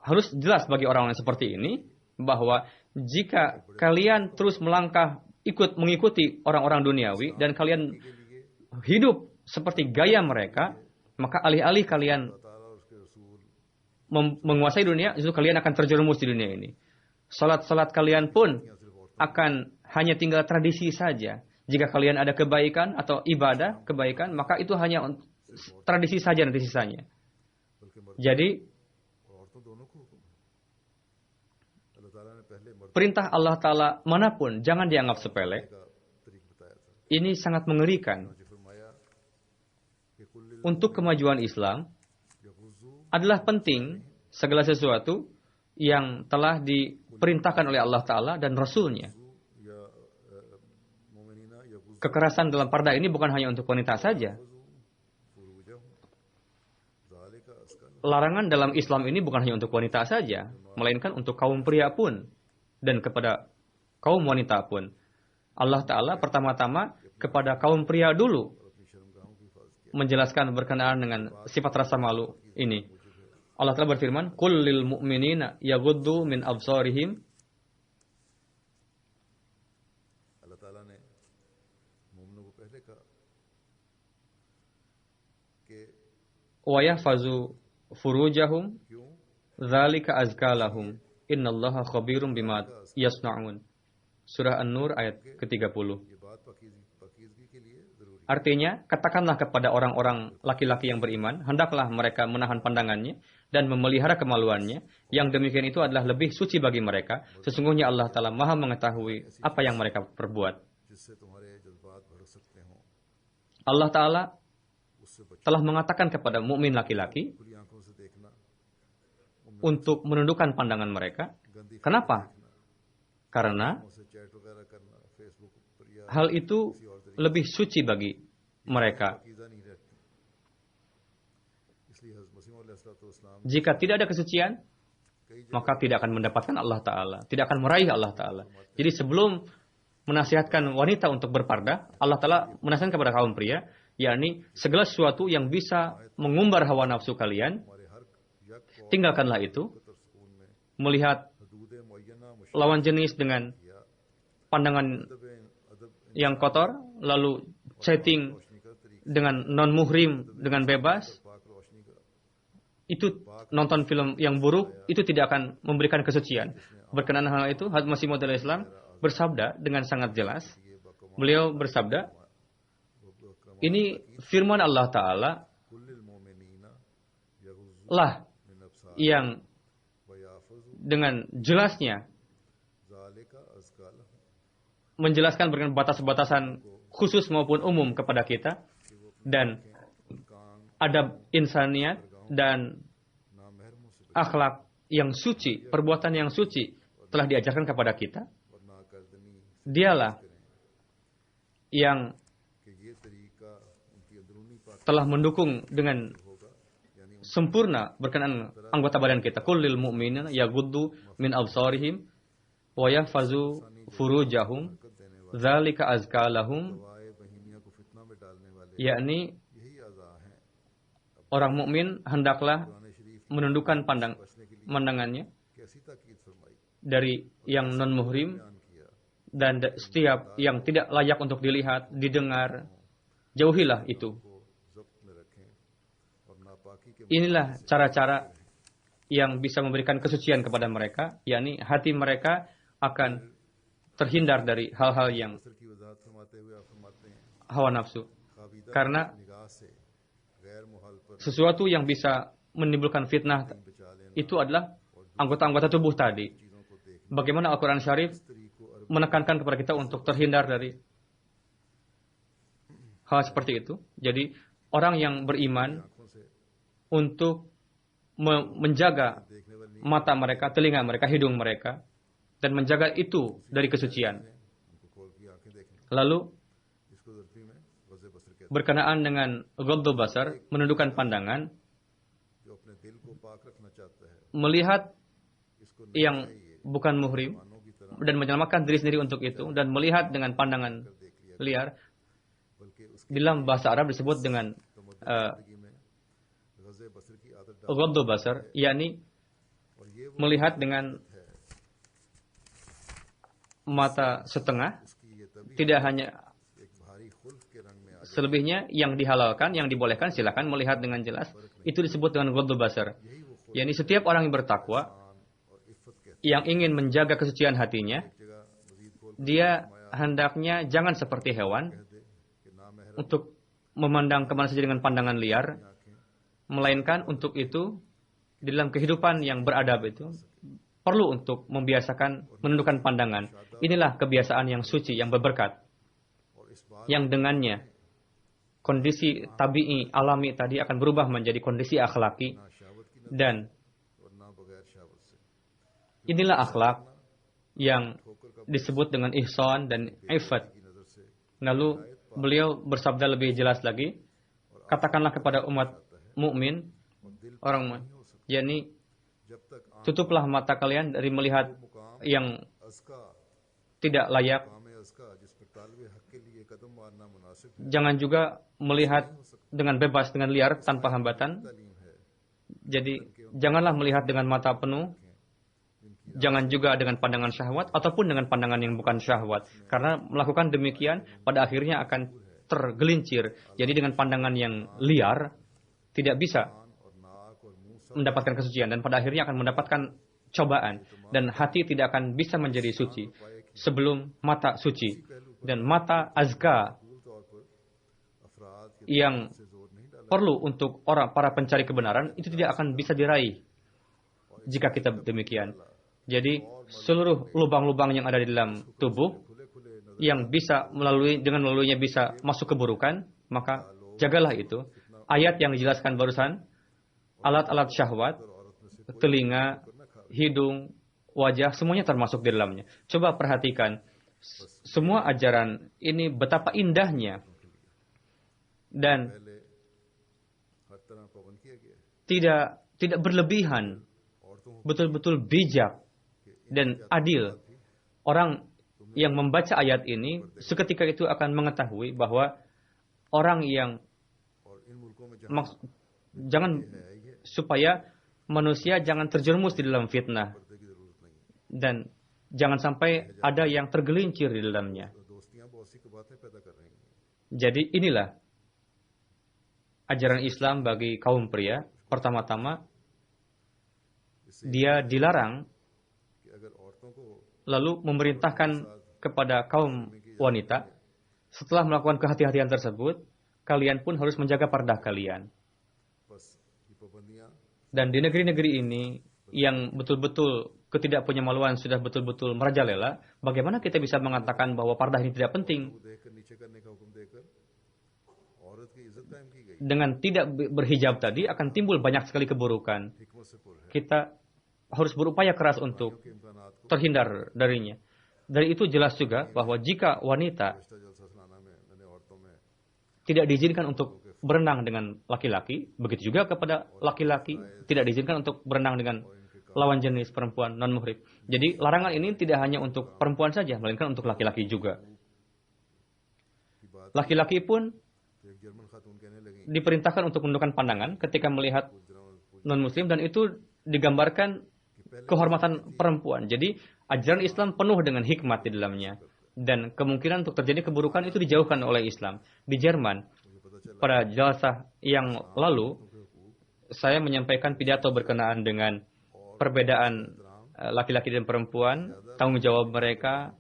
harus jelas bagi orang-orang seperti ini, bahwa jika kalian terus melangkah, mengikuti orang-orang duniawi, dan kalian hidup seperti gaya mereka, maka alih-alih kalian menguasai dunia, justru kalian akan terjerumus di dunia ini. Salat-salat kalian pun akan hanya tinggal tradisi saja. Jika kalian ada kebaikan atau ibadah, kebaikan, maka itu hanya tradisi saja nanti sisanya. Jadi, perintah Allah Ta'ala manapun, jangan dianggap sepele. Ini sangat mengerikan. Untuk kemajuan Islam, adalah penting segala sesuatu yang telah diperintahkan oleh Allah Ta'ala dan Rasul-Nya. Kekerasan dalam pardah ini bukan hanya untuk wanita saja. Larangan dalam Islam ini bukan hanya untuk wanita saja, melainkan untuk kaum pria pun dan kepada kaum wanita pun. Allah Ta'ala pertama-tama kepada kaum pria dulu menjelaskan berkenaan dengan sifat rasa malu ini. Allah Ta'ala berfirman, "Qul lil mu'minina yaghuddu min absarihim wa yahfazu furujahum dzalika azka lahum innallaha khabirum bima yasnaun." Surah An-Nur ayat ke-30. Artinya, katakanlah kepada orang-orang laki-laki yang beriman, hendaklah mereka menahan pandangannya dan memelihara kemaluannya. Yang demikian itu adalah lebih suci bagi mereka. Sesungguhnya Allah Ta'ala maha mengetahui apa yang mereka perbuat. Allah Ta'ala telah mengatakan kepada mukmin laki-laki untuk menundukkan pandangan mereka. Kenapa? Karena hal itu lebih suci bagi mereka. Jika tidak ada kesucian, maka tidak akan mendapatkan Allah Ta'ala. Tidak akan meraih Allah Ta'ala. Jadi sebelum menasihatkan wanita untuk berpardah, Allah Ta'ala menasihatkan kepada kaum pria, yakni segala sesuatu yang bisa mengumbar hawa nafsu kalian, tinggalkanlah itu. Melihat lawan jenis dengan pandangan yang kotor, lalu chatting dengan non-muhrim dengan bebas, itu nonton film yang buruk, itu tidak akan memberikan kesucian. Berkenaan hal itu, Hazrat Masih Maud Islam bersabda dengan sangat jelas. Beliau bersabda, ini firman Allah Ta'ala lah yang dengan jelasnya menjelaskan berkenaan batas-batasan khusus maupun umum kepada kita, dan adab insaniat dan akhlak yang suci, perbuatan yang suci telah diajarkan kepada kita. Dialah yang telah mendukung dengan sempurna berkenaan anggota badan kita. Kullil mu'minina yaghuddu min absarihim wa yahfazu furujahum dzalika azka lahum. Yakni orang mukmin hendaklah menundukkan pandangannya dari yang non muhrim dan setiap yang tidak layak untuk dilihat, didengar, jauhilah itu. Inilah cara-cara yang bisa memberikan kesucian kepada mereka, yakni hati mereka akan terhindar dari hal-hal yang hawa nafsu. Karena sesuatu yang bisa menimbulkan fitnah itu adalah anggota-anggota tubuh tadi. Bagaimana Al-Quran Syarif menekankan kepada kita untuk terhindar dari hal seperti itu. Jadi orang yang beriman untuk menjaga mata mereka, telinga mereka, hidung mereka, dan menjaga itu dari kesucian. Lalu berkenaan dengan ghaddu basar, menundukkan pandangan, melihat yang bukan muhrim dan menyelamatkan diri sendiri untuk itu, dan melihat dengan pandangan liar, dalam bahasa Arab disebut dengan ghaddu basar, yakni melihat dengan mata setengah, tidak hanya selebihnya yang dihalalkan, yang dibolehkan, silakan melihat dengan jelas. Itu disebut dengan ghaddu basar. yakni setiap orang yang bertakwa, yang ingin menjaga kesucian hatinya, dia hendaknya jangan seperti hewan untuk memandang kemana saja dengan pandangan liar, melainkan untuk itu di dalam kehidupan yang beradab itu perlu untuk membiasakan menundukkan pandangan. Inilah kebiasaan yang suci, yang berberkat, yang dengannya kondisi tabi'i, alami tadi akan berubah menjadi kondisi akhlaki. Dan inilah akhlak yang disebut dengan ihsan dan ifat. Lalu beliau bersabda lebih jelas lagi, katakanlah kepada umat mukmin, orang yakni tutuplah mata kalian dari melihat yang tidak layak. Jangan juga melihat dengan bebas, dengan liar, tanpa hambatan. Jadi janganlah melihat dengan mata penuh. Jangan juga dengan pandangan syahwat ataupun dengan pandangan yang bukan syahwat. Karena melakukan demikian pada akhirnya akan tergelincir. Jadi dengan pandangan yang liar tidak bisa mendapatkan kesucian dan pada akhirnya akan mendapatkan cobaan dan hati tidak akan bisa menjadi suci sebelum mata suci. Dan mata azka yang perlu untuk para pencari kebenaran itu tidak akan bisa diraih jika kita demikian. Jadi seluruh lubang-lubang yang ada di dalam tubuh yang bisa dengan melaluinya bisa masuk keburukan, maka jagalah itu. Ayat yang dijelaskan barusan, alat-alat syahwat, telinga, hidung, wajah, semuanya termasuk di dalamnya. Coba perhatikan, semua ajaran ini betapa indahnya dan tidak berlebihan, betul-betul bijak dan adil. Orang yang membaca ayat ini seketika itu akan mengetahui bahwa orang yang supaya manusia jangan terjerumus di dalam fitnah dan jangan sampai ada yang tergelincir di dalamnya. Jadi inilah ajaran Islam bagi kaum pria. Pertama-tama, dia dilarang lalu memerintahkan kepada kaum wanita, setelah melakukan kehati-hatian tersebut, kalian pun harus menjaga pardah kalian. Dan di negeri-negeri ini yang betul-betul ketidakpenyamaluan sudah betul-betul merajalela, bagaimana kita bisa mengatakan bahwa pardah ini tidak penting? Dengan tidak berhijab tadi akan timbul banyak sekali keburukan. Kita harus berupaya keras untuk terhindar darinya. Dari itu jelas juga bahwa jika wanita tidak diizinkan untuk berenang dengan laki-laki, begitu juga kepada laki-laki tidak diizinkan untuk berenang dengan lawan jenis perempuan non-muhrim. Jadi larangan ini tidak hanya untuk perempuan saja, melainkan untuk laki-laki juga. Laki-laki pun diperintahkan untuk menundukkan pandangan ketika melihat non-muslim, dan itu digambarkan kehormatan perempuan. Jadi ajaran Islam penuh dengan hikmat di dalamnya. Dan kemungkinan untuk terjadi keburukan itu dijauhkan oleh Islam. Di Jerman, pada jalsah yang lalu, saya menyampaikan pidato berkenaan dengan perbedaan laki-laki dan perempuan, tanggung jawab mereka,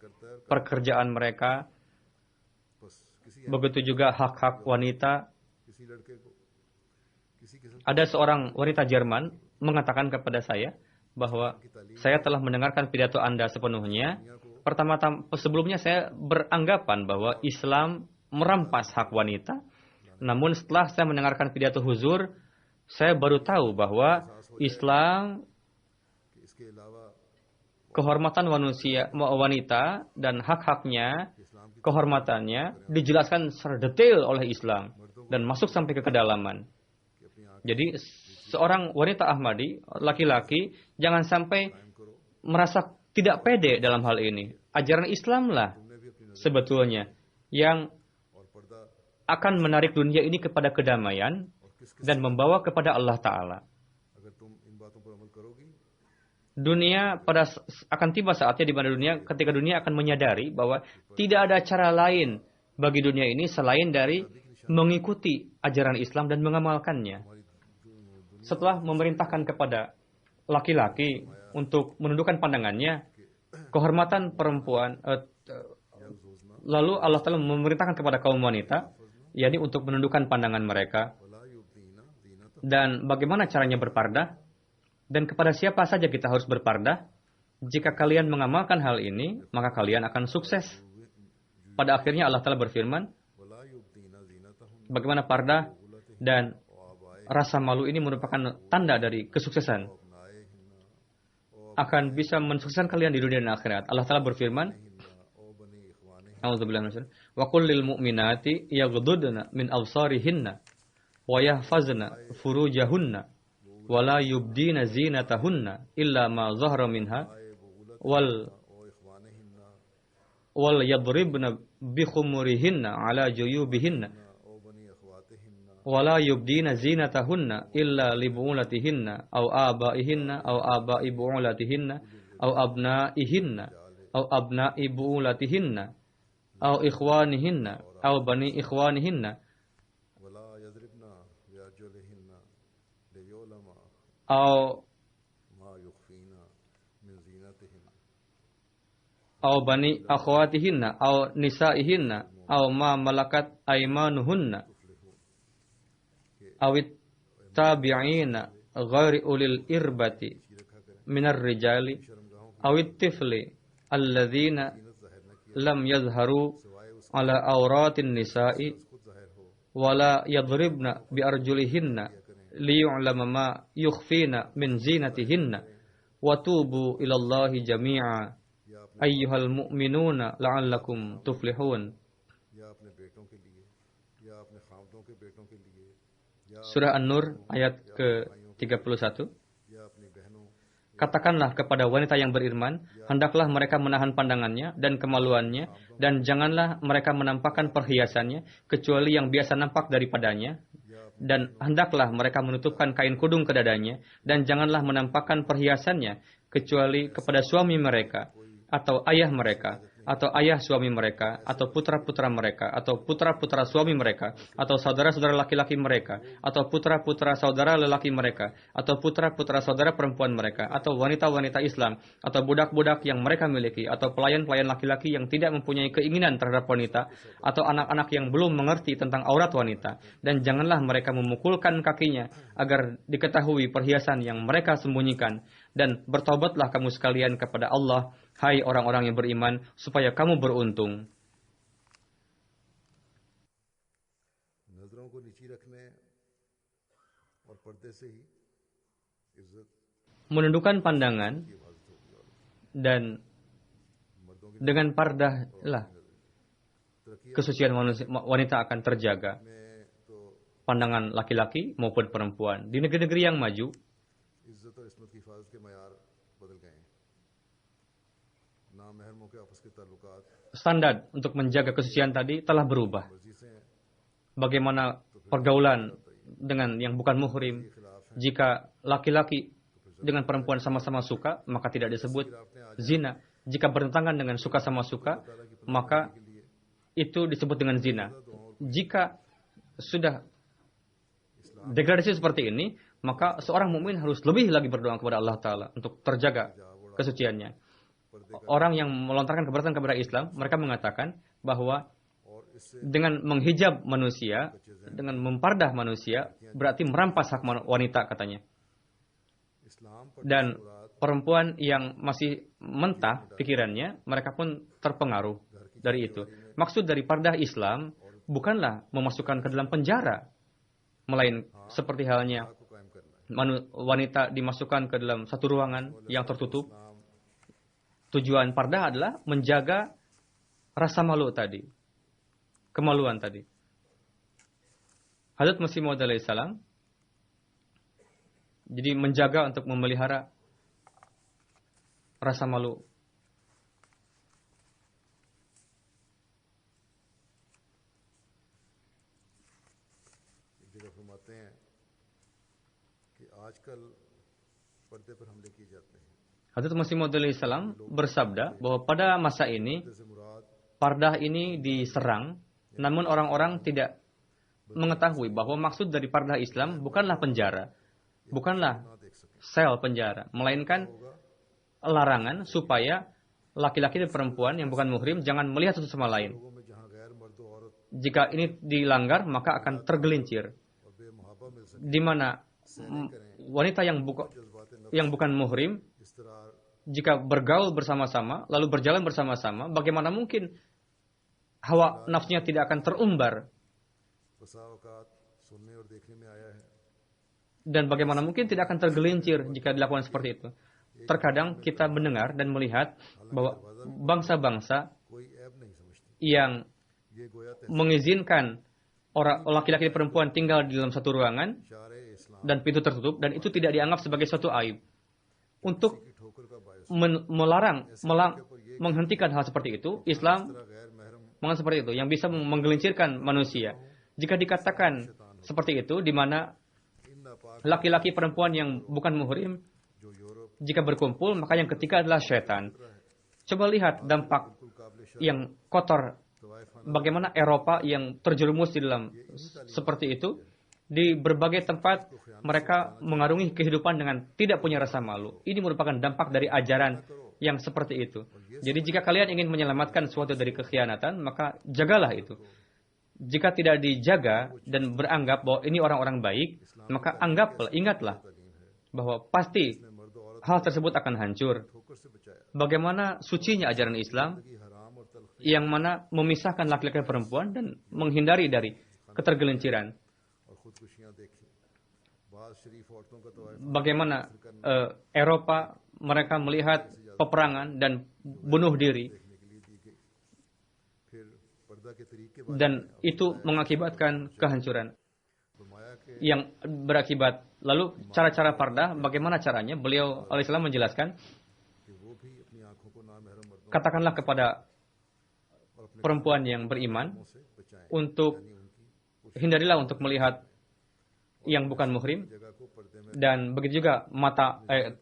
pekerjaan mereka, begitu juga hak-hak wanita. Ada seorang wanita Jerman mengatakan kepada saya bahwa saya telah mendengarkan pidato Anda sepenuhnya. Pertama-tama sebelumnya saya beranggapan bahwa Islam merampas hak wanita. Namun setelah saya mendengarkan pidato Huzur, saya baru tahu bahwa Islam kehormatan manusia, wanita dan hak-haknya, kehormatannya dijelaskan secara detail oleh Islam dan masuk sampai ke kedalaman. Jadi seorang wanita Ahmadi, laki-laki, jangan sampai merasa tidak pede dalam hal ini. Ajaran Islamlah sebetulnya yang akan menarik dunia ini kepada kedamaian dan membawa kepada Allah Ta'ala. Dunia akan tiba saatnya di mana ketika dunia akan menyadari bahwa tidak ada cara lain bagi dunia ini selain dari mengikuti ajaran Islam dan mengamalkannya. Setelah memerintahkan kepada laki-laki untuk menundukkan pandangannya, kehormatan perempuan, lalu Allah Ta'ala memerintahkan kepada kaum wanita, yakni untuk menundukkan pandangan mereka. Dan bagaimana caranya berpardah? Dan kepada siapa saja kita harus berpardah? Jika kalian mengamalkan hal ini, maka kalian akan sukses. Pada akhirnya Allah Ta'ala berfirman, bagaimana pardah dan rasa malu ini merupakan tanda dari kesuksesan. Akan bisa mensukseskan kalian di dunia dan akhirat. Allah Ta'ala berfirman, A'udzubillahi minasyaitonir rajim. Wa qul lil mu'minati yaghdudna min absarihinna wa yahfazna furujahunna wa la yubdina zinatahunna illa ma zahara minha wal yadribna bi khumurihinna ala juyubihinna wa la yubdina zinatahunna illa li bu'ulatihinna aw abaihinna aw abai bu'ulatihinna aw abnaihinna aw abnai bu'ulatihinna aw ikhwanihinna aw bani ikhwanihinna aw bani akhwatihinna aw nisaihinna aw ma malakat aymanuhunna awit tabi'ina ghairi ulil irbati minar rijali awit tifli alladzina lam yazharu ala auratin nisa'i wala yadribna bi arjulihinna liyu'lama ma yukhfina min zinatihinna wa tubu ilallahi jami'a ayyuhal mu'minuna la'allakum tuflihun. Surah An-Nur ayat ke-31. Katakanlah kepada wanita yang beriman, hendaklah mereka menahan pandangannya dan kemaluannya, dan janganlah mereka menampakkan perhiasannya, kecuali yang biasa nampak daripadanya, dan hendaklah mereka menutupkan kain kudung ke dadanya, dan janganlah menampakkan perhiasannya, kecuali kepada suami mereka, atau ayah mereka, atau ayah suami mereka, atau putra-putra mereka, atau putra-putra suami mereka, atau saudara-saudara laki-laki mereka, atau putra-putra saudara lelaki mereka, atau putra-putra saudara perempuan mereka, atau wanita-wanita Islam, atau budak-budak yang mereka miliki, atau pelayan-pelayan laki-laki yang tidak mempunyai keinginan terhadap wanita, atau anak-anak yang belum mengerti tentang aurat wanita. Dan janganlah mereka memukulkan kakinya agar diketahui perhiasan yang mereka sembunyikan. Dan bertobatlah kamu sekalian kepada Allah, hai orang-orang yang beriman, supaya kamu beruntung. Menundukkan pandangan dan dengan pardah lah kesucian wanita akan terjaga. Pandangan laki-laki maupun perempuan. Di negeri-negeri yang maju, standar untuk menjaga kesucian tadi telah berubah. Bagaimana pergaulan dengan yang bukan muhrim. Jika laki-laki dengan perempuan sama-sama suka, maka tidak disebut zina. Jika bertentangan dengan suka sama suka, maka itu disebut dengan zina. Jika sudah degradasi seperti ini, maka seorang mukmin harus lebih lagi berdoa kepada Allah Ta'ala untuk terjaga kesuciannya. Orang yang melontarkan keberatan kepada Islam, mereka mengatakan bahwa dengan menghijab manusia, dengan mempardah manusia, berarti merampas hak wanita katanya. Dan perempuan yang masih mentah pikirannya, mereka pun terpengaruh dari itu. Maksud dari pardah Islam bukanlah memasukkan ke dalam penjara, melainkan seperti halnya wanita dimasukkan ke dalam satu ruangan yang tertutup. Tujuan pardah adalah menjaga rasa malu tadi, kemaluan tadi. Hazrat Masih Maud alaihissalam jadi menjaga untuk memelihara rasa malu. Hazrat Masih Maud alaihissalam bersabda bahwa pada masa ini pardah ini diserang, namun orang-orang tidak mengetahui bahwa maksud dari pardah Islam bukanlah penjara, bukanlah sel penjara, melainkan larangan supaya laki-laki dan perempuan yang bukan muhrim jangan melihat satu sama lain. Jika ini dilanggar, maka akan tergelincir. Di mana wanita yang bukan muhrim, jika bergaul bersama-sama, lalu berjalan bersama-sama, bagaimana mungkin hawa nafsunya tidak akan terumbar? Dan bagaimana mungkin tidak akan tergelincir jika dilakukan seperti itu? Terkadang kita mendengar dan melihat bahwa bangsa-bangsa yang mengizinkan orang laki-laki dan perempuan tinggal di dalam satu ruangan dan pintu tertutup, dan itu tidak dianggap sebagai suatu aib. Untuk menghentikan hal seperti itu, Islam mengatakan seperti itu, yang bisa menggelincirkan manusia. Jika dikatakan seperti itu, di mana laki-laki perempuan yang bukan muhrim, jika berkumpul, maka yang ketiga adalah syaitan. Coba lihat dampak yang kotor, bagaimana Eropa yang terjerumus di dalam seperti itu. Di berbagai tempat mereka mengarungi kehidupan dengan tidak punya rasa malu. Ini merupakan dampak dari ajaran yang seperti itu. Jadi jika kalian ingin menyelamatkan sesuatu dari kekhianatan, maka jagalah itu. Jika tidak dijaga dan beranggap bahwa ini orang-orang baik, maka ingatlah bahwa pasti hal tersebut akan hancur. Bagaimana sucinya ajaran Islam yang mana memisahkan laki-laki dan perempuan dan menghindari dari ketergelinciran. Bagaimana Eropa mereka melihat peperangan dan bunuh diri, dan itu mengakibatkan kehancuran yang berakibat. Lalu cara-cara pardah, bagaimana caranya? Beliau alaihissalam menjelaskan, katakanlah kepada perempuan yang beriman untuk hindarilah untuk melihat yang bukan muhrim, dan begitu juga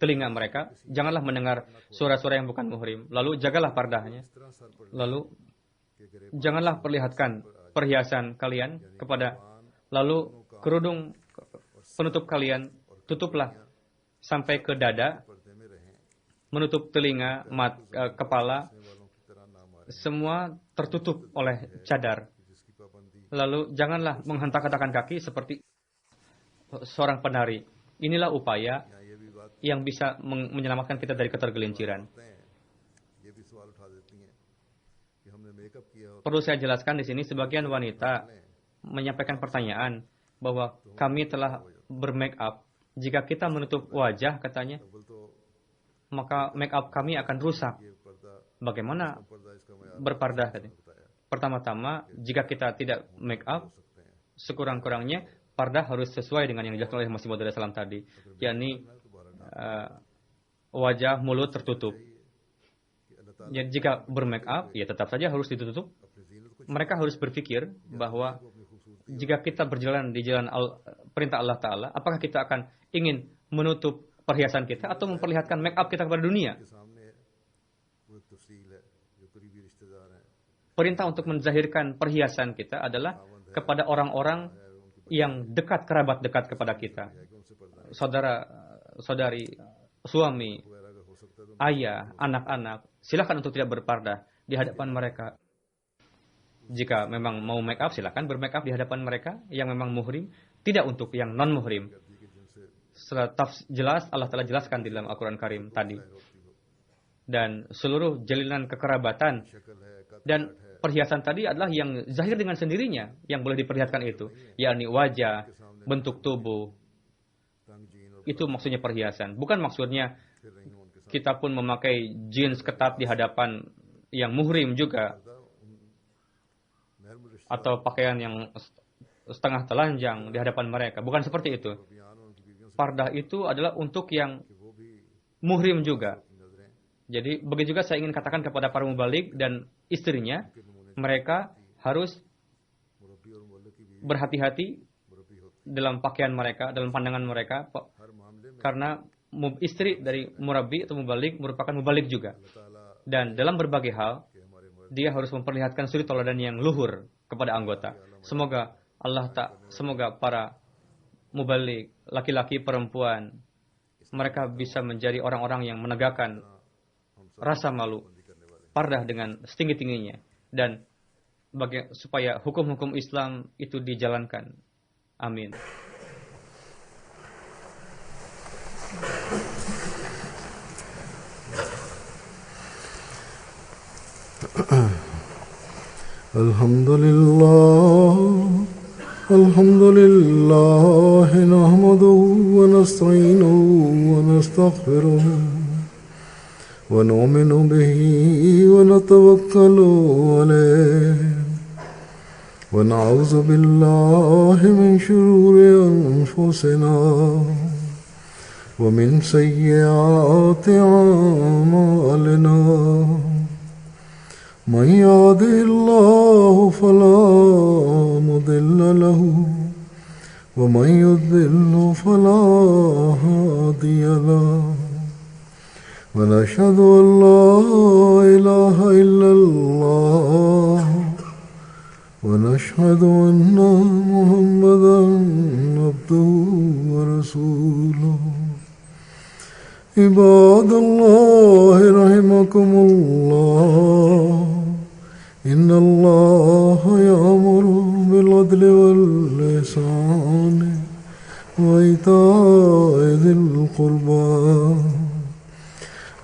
telinga mereka, janganlah mendengar suara-suara yang bukan muhrim. Lalu jagalah pardahnya. Lalu janganlah perlihatkan perhiasan kalian kepada, lalu kerudung penutup kalian tutuplah sampai ke dada, menutup telinga, kepala, semua tertutup oleh cadar. Lalu janganlah menghentak-hentakan kaki seperti seorang penari. Inilah upaya yang bisa menyelamatkan kita dari ketergelinciran. Perlu saya jelaskan di sini, sebagian wanita menyampaikan pertanyaan bahwa kami telah bermake up. Jika kita menutup wajah, katanya, maka make up kami akan rusak. Bagaimana berpardah? Katanya. Pertama-tama, jika kita tidak make up, sekurang-kurangnya pardah harus sesuai dengan yang dijelaskan oleh Masih Maud Salam tadi, yakni wajah, mulut tertutup. Jadi jika bermake up, ya tetap saja harus ditutup. Mereka harus berpikir bahwa jika kita berjalan di jalan perintah Allah Ta'ala, apakah kita akan ingin menutup perhiasan kita atau memperlihatkan make up kita kepada dunia? Perintah untuk menzahirkan perhiasan kita adalah kepada orang-orang yang dekat, kerabat dekat kepada kita. Saudara, saudari, suami, ayah, anak-anak, silakan untuk tidak berpardah di hadapan mereka. Jika memang mau make up, silakan bermake up di hadapan mereka yang memang muhrim, tidak untuk yang non-muhrim. Jelas Allah telah jelaskan di dalam Al-Quran Karim tadi. Dan seluruh jalinan kekerabatan dan perhiasan tadi adalah yang zahir dengan sendirinya yang boleh diperlihatkan itu, yakni wajah, bentuk tubuh. Itu maksudnya perhiasan. Bukan maksudnya kita pun memakai jeans ketat di hadapan yang muhrim juga, atau pakaian yang setengah telanjang di hadapan mereka. Bukan seperti itu. Pardah itu adalah untuk yang muhrim juga. Jadi begitu juga saya ingin katakan kepada para mubalik dan istrinya, mereka harus berhati-hati dalam pakaian mereka, dalam pandangan mereka, karena istri dari murabbi atau mubalik merupakan mubalik juga. Dan dalam berbagai hal, dia harus memperlihatkan suri tauladan yang luhur kepada anggota. Semoga para mubalik, laki-laki, perempuan, mereka bisa menjadi orang-orang yang menegakkan rasa malu, pardah dengan setinggi-tingginya, dan supaya hukum-hukum Islam itu dijalankan. Amin. Alhamdulillah nahmaduhu wa nasta'inuhu wa nastaghfiruh wa nu'minu bihi wa natawakkalu alayhi wa na'udzu billahi min shururi anfusina wa min sayyiati a'malina. من يهده الله فلا مضل له ومن يضلل فلا هادي له ونشهد أن لا إله إلا الله ونشهد أن محمدا عبده ورسوله. عباد الله رحمكم الله إن الله يأمر بالعدل والإحسان وإيتاء ذي القربى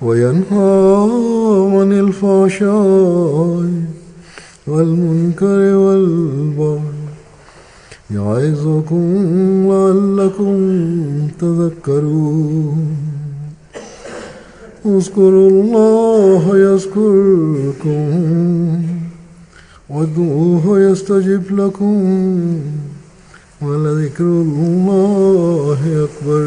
وينهى عن الفحشاء والمنكر والبغي يعظكم لعلكم تذكرون. اذكروا الله يذكركم وادعوه يستجب لكم ولذكر الله أكبر.